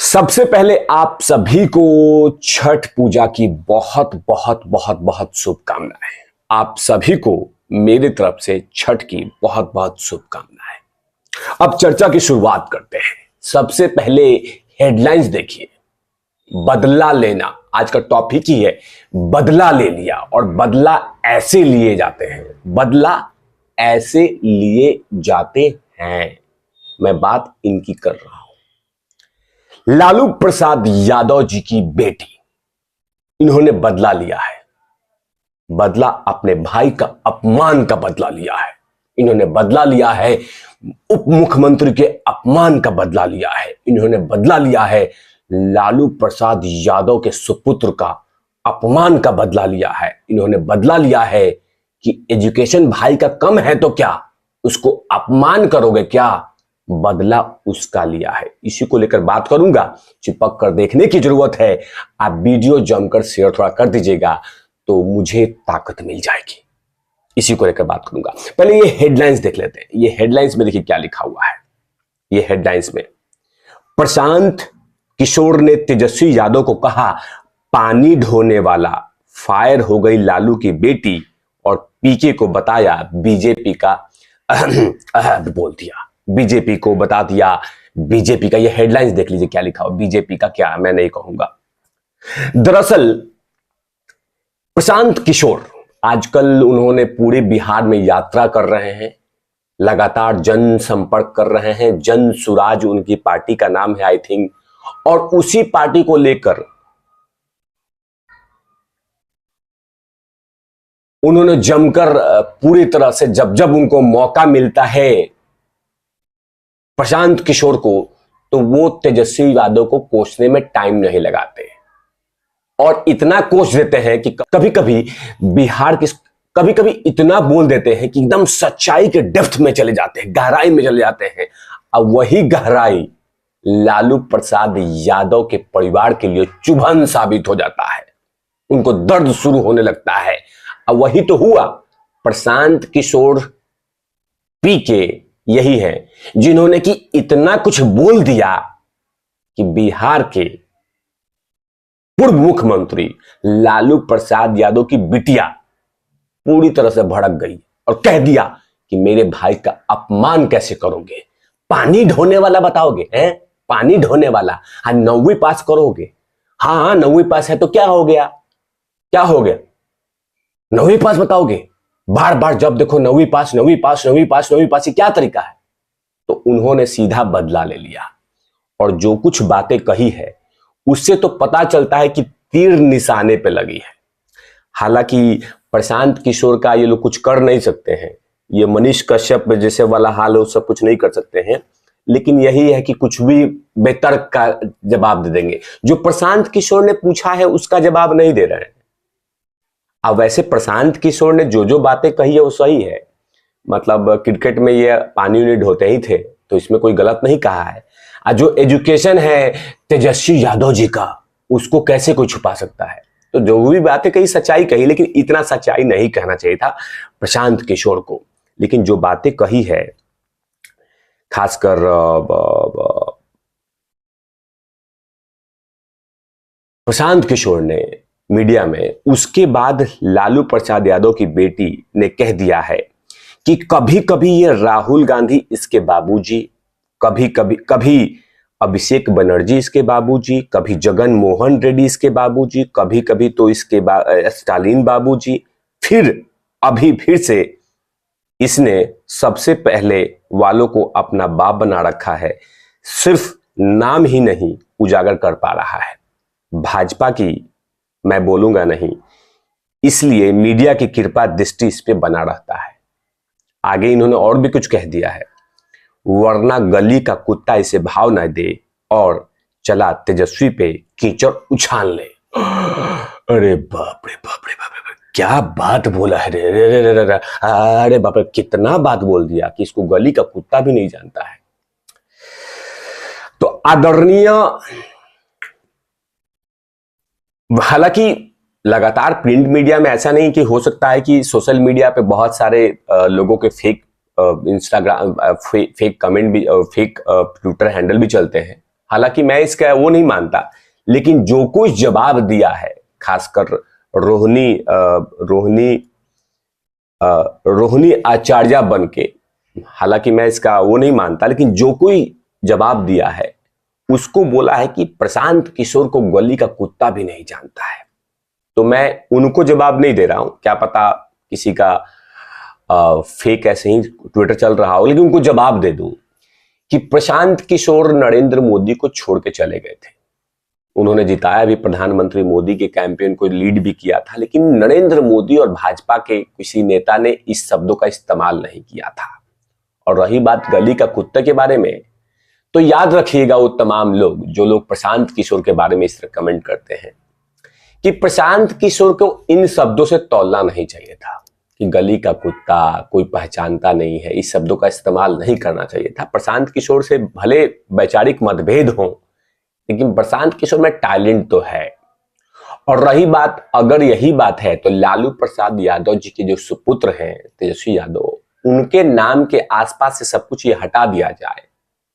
सबसे पहले आप सभी को छठ पूजा की बहुत बहुत बहुत बहुत शुभकामनाएं। आप सभी को मेरी तरफ से छठ की बहुत बहुत शुभकामनाएं। अब चर्चा की शुरुआत करते हैं। सबसे पहले हेडलाइंस देखिए। बदला लेना आज का टॉपिक ही है। बदला ले लिया और बदला ऐसे लिए जाते हैं। बदला ऐसे लिए जाते हैं। मैं बात इनकी कर रहा हूं। लालू प्रसाद यादव जी की बेटी, इन्होंने बदला लिया है। बदला अपने भाई का अपमान का बदला लिया है। इन्होंने बदला लिया है उप मुख्यमंत्री के अपमान का बदला लिया है। इन्होंने बदला लिया है लालू प्रसाद यादव के सुपुत्र का अपमान का बदला लिया है। इन्होंने बदला लिया है कि एजुकेशन भाई का कम है तो क्या उसको अपमान करोगे क्या। बदला उसका लिया है। इसी को लेकर बात करूंगा। चिपक कर देखने की जरूरत है। आप वीडियो जमकर शेयर थोड़ा कर दीजिएगा तो मुझे ताकत मिल जाएगी। इसी को लेकर बात करूंगा। पहले ये हेडलाइंस देख लेते हैं। ये हेडलाइंस में देखिए क्या लिखा हुआ है। ये हेडलाइंस में प्रशांत किशोर ने तेजस्वी यादव को कहा पानी ढोने वाला, फायर हो गई लालू की बेटी और पीके को बताया बीजेपी का बोल दिया। बीजेपी को बता दिया। बीजेपी का ये हेडलाइंस देख लीजिए क्या लिखा हो। बीजेपी का क्या, मैं नहीं कहूंगा। दरअसल प्रशांत किशोर आजकल उन्होंने पूरे बिहार में यात्रा कर रहे हैं। लगातार जन संपर्क कर रहे हैं। जन सुराज उनकी पार्टी का नाम है आई थिंक। और उसी पार्टी को लेकर उन्होंने जमकर पूरी तरह से जब जब उनको मौका मिलता है प्रशांत किशोर को, तो वो तेजस्वी यादव को कोसने में टाइम नहीं लगाते और इतना कोस देते हैं कि कभी कभी बिहार की कभी कभी इतना बोल देते हैं कि एकदम सच्चाई के डेप्थ में चले जाते हैं, गहराई में चले जाते हैं। अब वही गहराई लालू प्रसाद यादव के परिवार के लिए चुभन साबित हो जाता है। उनको दर्द शुरू होने लगता है। अब वही तो हुआ। प्रशांत किशोर पीके यही है जिन्होंने कि इतना कुछ बोल दिया कि बिहार के पूर्व मुख्यमंत्री लालू प्रसाद यादव की बिटिया पूरी तरह से भड़क गई और कह दिया कि मेरे भाई का अपमान कैसे करोगे। पानी ढोने वाला बताओगे हैं? पानी ढोने वाला। हाँ 9वीं पास करोगे। हाँ 9वीं पास है तो क्या हो गया? क्या हो गया? 9वीं पास बताओगे। बार बार जब देखो 9वीं पास 9वीं पास 9वीं पास 9वीं पास, ये क्या तरीका है? तो उन्होंने सीधा बदला ले लिया और जो कुछ बातें कही है उससे तो पता चलता है कि तीर निशाने पे लगी है। हालांकि प्रशांत किशोर का ये लोग कुछ कर नहीं सकते हैं। ये मनीष कश्यप जैसे वाला हाल है, वो सब कुछ नहीं कर सकते हैं। लेकिन यही है कि कुछ भी बेतर्क का जवाब दे देंगे। जो प्रशांत किशोर ने पूछा है उसका जवाब नहीं दे रहे हैं। अब वैसे प्रशांत किशोर ने जो जो बातें कही है वो सही है। मतलब क्रिकेट में ये पानी नहीं ढोते ही थे तो इसमें कोई गलत नहीं कहा है। जो एजुकेशन है तेजस्वी यादव जी का, उसको कैसे कोई छुपा सकता है? तो जो भी बातें कही सच्चाई कही, लेकिन इतना सच्चाई नहीं कहना चाहिए था प्रशांत किशोर को। लेकिन जो बातें कही है खासकर प्रशांत किशोर ने मीडिया में, उसके बाद लालू प्रसाद यादव की बेटी ने कह दिया है कि कभी कभी ये राहुल गांधी इसके बाबूजी, कभी अभिषेक बनर्जी इसके बाबूजी, कभी जगन मोहन रेड्डी इसके बाबूजी, कभी कभी तो इसके स्टालिन बाबूजी, फिर से इसने सबसे पहले वालों को अपना बाप बना रखा है। सिर्फ नाम ही नहीं उजागर कर पा रहा है। भाजपा की मैं बोलूंगा नहीं, इसलिए मीडिया की कृपा दृष्टि इस पे बना रहता है। आगे इन्होंने और भी कुछ कह दिया है, वरना गली का कुत्ता इसे भाव न दे और चला तेजस्वी पे कीचड़ उछाल ले। अरे बाप रे बाप रे बाप रे, क्या बात बोला है रे रे रे रे। अरे बाप रे, कितना बात बोल दिया कि इसको गली का कुत्ता भी नहीं जानता है। तो आदरणीय, हालांकि लगातार प्रिंट मीडिया में ऐसा नहीं कि हो सकता है कि सोशल मीडिया पे बहुत सारे लोगों के फेक इंस्टाग्राम फेक कमेंट भी, फेक ट्विटर हैंडल भी चलते हैं। हालांकि मैं इसका वो नहीं मानता, लेकिन जो कुछ जवाब दिया है, खासकर रोहिणी आचार्य बन के, हालांकि मैं इसका वो नहीं मानता, लेकिन जो कोई जवाब दिया है उसको बोला है कि प्रशांत किशोर को गली का कुत्ता भी नहीं जानता है। तो मैं उनको जवाब नहीं दे रहा हूं, क्या पता किसी का फेक ऐसे ही ट्विटर चल रहा हो, लेकिन उनको जवाब दे दूं कि प्रशांत किशोर नरेंद्र मोदी को छोड़ के चले गए थे। उन्होंने जिताया भी प्रधानमंत्री मोदी के कैंपेन को लीड भी किया था, लेकिन नरेंद्र मोदी और भाजपा के किसी नेता ने इस शब्दों का इस्तेमाल नहीं किया था। और रही बात गली का कुत्ते के बारे में, तो याद रखिएगा वो तमाम लोग जो लोग प्रशांत किशोर के बारे में इस तरह कमेंट करते हैं कि प्रशांत किशोर को इन शब्दों से तौलना नहीं चाहिए था कि गली का कुत्ता, कोई पहचानता नहीं है, इस शब्दों का इस्तेमाल नहीं करना चाहिए था। प्रशांत किशोर से भले वैचारिक मतभेद हो, लेकिन प्रशांत किशोर में टैलेंट तो है। और रही बात, अगर यही बात है तो लालू प्रसाद यादव जी के जो सुपुत्र हैं तेजस्वी यादव, उनके नाम के आसपास से सब कुछ ये हटा दिया जाए।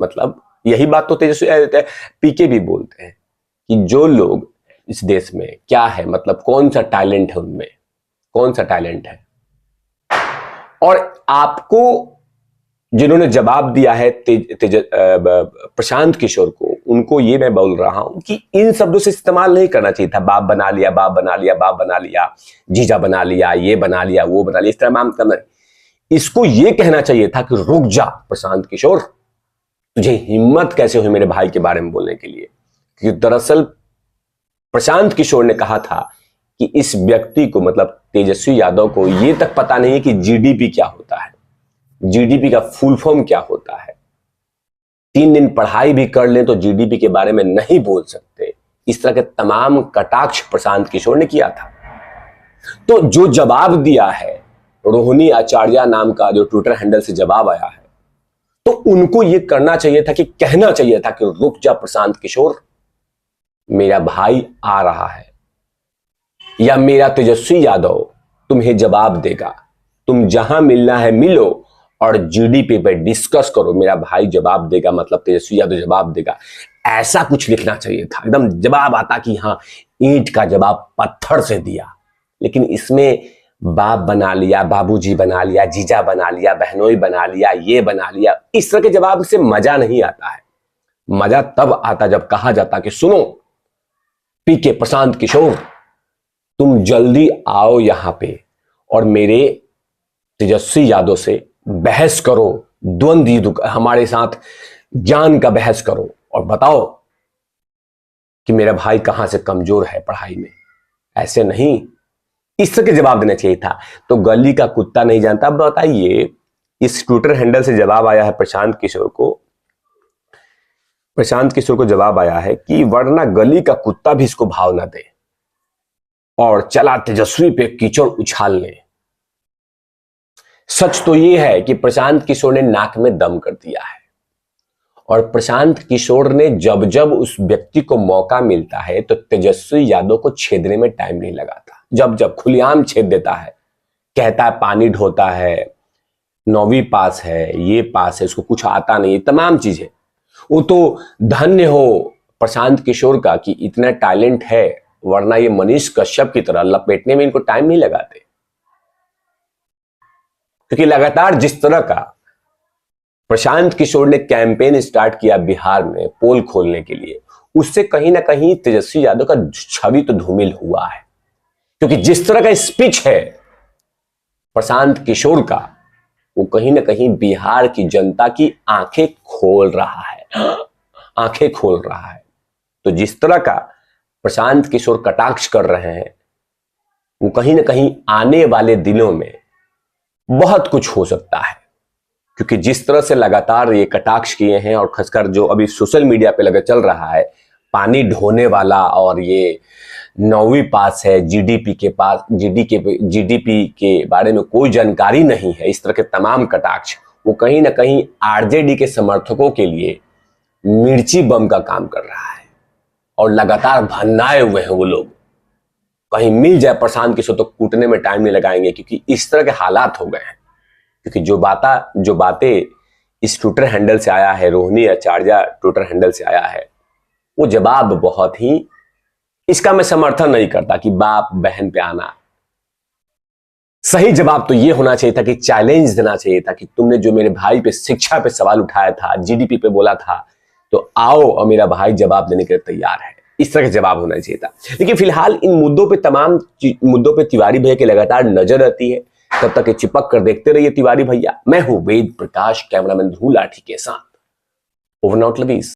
मतलब यही बात तो तेजस्वी पीके भी बोलते हैं कि जो लोग इस देश में क्या है, मतलब कौन सा टैलेंट है उनमें, कौन सा टैलेंट है। और आपको जिन्होंने जवाब दिया है प्रशांत किशोर को, उनको ये मैं बोल रहा हूं कि इन शब्दों से इस्तेमाल नहीं करना चाहिए था। बाप बना लिया, बाप बना लिया, बाप बना लिया, जीजा बना लिया, ये बना लिया, वो बना लिया, इस तरह नाम करना। इसको ये कहना चाहिए था कि रुक जा प्रशांत किशोर, तुझे हिम्मत कैसे हुई मेरे भाई के बारे में बोलने के लिए। क्योंकि दरअसल प्रशांत किशोर ने कहा था कि इस व्यक्ति को, मतलब तेजस्वी यादव को, ये तक पता नहीं है कि जीडीपी क्या होता है, जीडीपी का फुल फॉर्म क्या होता है। 3 दिन पढ़ाई भी कर लें तो जीडीपी के बारे में नहीं बोल सकते। इस तरह के तमाम कटाक्ष प्रशांत किशोर ने किया था। तो जो जवाब दिया है, रोहिणी आचार्य नाम का जो ट्विटर हैंडल से जवाब आया है, तो उनको यह करना चाहिए था कि कहना चाहिए था कि रुक जा प्रशांत किशोर, मेरा भाई आ रहा है, या मेरा तेजस्वी यादव तुम्हें जवाब देगा, तुम जहां मिलना है मिलो और जीडीपी पे डिस्कस करो, मेरा भाई जवाब देगा, मतलब तेजस्वी यादव जवाब देगा। ऐसा कुछ लिखना चाहिए था। एकदम जवाब आता कि हाँ, ईंट का जवाब पत्थर से दिया। लेकिन इसमें बाप बना लिया, बाबूजी बना लिया, जीजा बना लिया, बहनोई बना लिया, ये बना लिया, इस तरह के जवाब से मजा नहीं आता है। मजा तब आता जब कहा जाता कि सुनो पीके प्रशांत किशोर, तुम जल्दी आओ यहां पे और मेरे तेजस्वी यादव से बहस करो, द्वंद युद्ध हमारे साथ ज्ञान का बहस करो और बताओ कि मेरा भाई कहां से कमजोर है पढ़ाई में। ऐसे नहीं, इस तरह के जवाब देना चाहिए था। तो गली का कुत्ता नहीं जानता। अब बताइए, इस ट्विटर हैंडल से जवाब आया है प्रशांत किशोर को जवाब आया है कि वरना गली का कुत्ता भी इसको भाव ना दे और चला तेजस्वी पे कीचड़ उछालने। सच तो यह है कि प्रशांत किशोर ने नाक में दम कर दिया है, और प्रशांत किशोर ने जब जब उस व्यक्ति को मौका मिलता है तो तेजस्वी यादव को छेदने में टाइम नहीं लगाता। जब जब खुलेआम छेद देता है, कहता है पानी ढोता है, 9वीं पास है, ये पास है, उसको कुछ आता नहीं, तमाम चीजें। वो तो धन्य हो प्रशांत किशोर का कि इतना टैलेंट है, वरना ये मनीष कश्यप की तरह लपेटने में इनको टाइम नहीं लगाते। क्योंकि लगातार जिस तरह का प्रशांत किशोर ने कैंपेन स्टार्ट किया बिहार में पोल खोलने के लिए, उससे कहीं ना कहीं तेजस्वी यादव का छवि तो धूमिल हुआ है। क्योंकि जिस तरह का स्पीच है प्रशांत किशोर का, वो कहीं ना कहीं बिहार की जनता की आंखें खोल रहा है, आंखें खोल रहा है। तो जिस तरह का प्रशांत किशोर कटाक्ष कर रहे हैं, वो कहीं ना कहीं आने वाले दिनों में बहुत कुछ हो सकता है। क्योंकि जिस तरह से लगातार ये कटाक्ष किए हैं, और खासकर जो अभी सोशल मीडिया पे लगा चल रहा है, पानी ढोने वाला और ये 9वीं पास है, जीडीपी के बारे में कोई जानकारी नहीं है, इस तरह के तमाम कटाक्ष, वो कहीं ना कहीं आरजेडी के समर्थकों के लिए मिर्ची बम का काम कर रहा है। और लगातार भन्नाए हुए हैं वो लोग, कहीं मिल जाए प्रशांत किशोर तो कूटने में टाइम नहीं लगाएंगे, क्योंकि इस तरह के हालात हो गए हैं। क्योंकि जो बातें इस ट्विटर हैंडल से आया है, रोहिणी आचार्य ट्विटर हैंडल से आया है, वो जवाब बहुत ही, इसका मैं समर्थन नहीं करता कि बाप बहन पे आना। सही जवाब तो ये होना चाहिए था कि चैलेंज देना चाहिए था कि तुमने जो मेरे भाई पे शिक्षा पे सवाल उठाया था, जीडीपी पे बोला था, तो आओ और मेरा भाई जवाब देने के लिए तैयार है। इस तरह का जवाब होना चाहिए था। लेकिन फिलहाल इन मुद्दों पे, तमाम मुद्दों पे तिवारी भैया की लगातार नजर रहती है। तब तक ये चिपक कर देखते रहिए तिवारी भैया। मैं हूं वेद प्रकाश, कैमरामैन ध्रुव लाठी के साथ। Over नाउट lovies.